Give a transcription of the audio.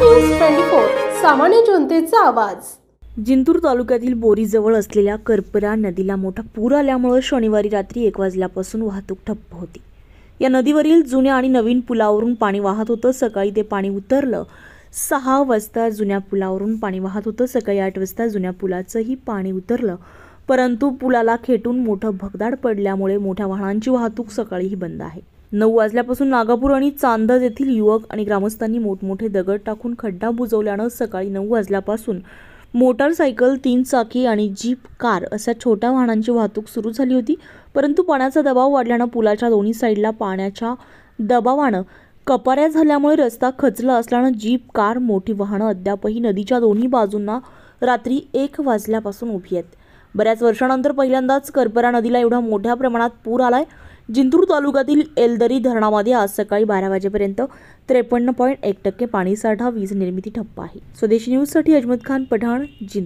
News 24 सामान्य जनतेचा आवाज। जिंतूर तालुक्यातील बोरीजवळ असलेल्या करपरा नदीला मोठा पूर आल्यामुळे शनिवारी रात्री 1 वाजल्यापासून वाहतूक ठप्प होती। या नदीवरील जुन्या आणि नवीन पुलावरून पाणी वाहत होतं। सकाळी ते पाणी उतरलं। 6 वाजता जुन्या पुलावरून पाणी वाहत होतं। सकाळी 8 वाजता जुन्या पुलाचंही पाणी उतरलं, परंतु पुलाला खेटून मोठं भगदाड पडल्यामुळे मोठ्या वाहनांची वाहतूक सकाळीही बंद आहे। 9 वाजल्यापासून नागापूर आणि चांदज येथील युवक आणि ग्रामस्थांनी मोठमोठे दगड टाकून खड्डा बुजवल्यानं सकाळी 9 वाजल्यापासून मोटारसायकल, 3 चाकी आणि जीप, कार अशा छोट्या वाहनांची वाहतूक सुरू झाली होती। परंतु पाण्याचा दबाव वाढल्यानं पुलाच्या दोन्ही साईडला पाण्याच्या दबावानं कपाऱ्या झाल्यामुळे रस्ता खचला असल्यानं जीप, कार, मोठी वाहनं अद्यापही नदीच्या दोन्ही बाजूंना रात्री 1 वाजल्यापासून उभी आहेत। बऱ्याच वर्षांनंतर पहिल्यांदाच करपरा नदीला एवढा मोठ्या प्रमाणात पूर आलाय। जिंतूर तालुक्यातील एलदरी धरणामध्ये आज सकाळी 12 वाजेपर्यंत 53.1% पाणीसाठा, वीज निर्मिती ठप्प आहे। स्वदेशी न्यूजसाठी अजमत खान, पठाण, जिंतूर।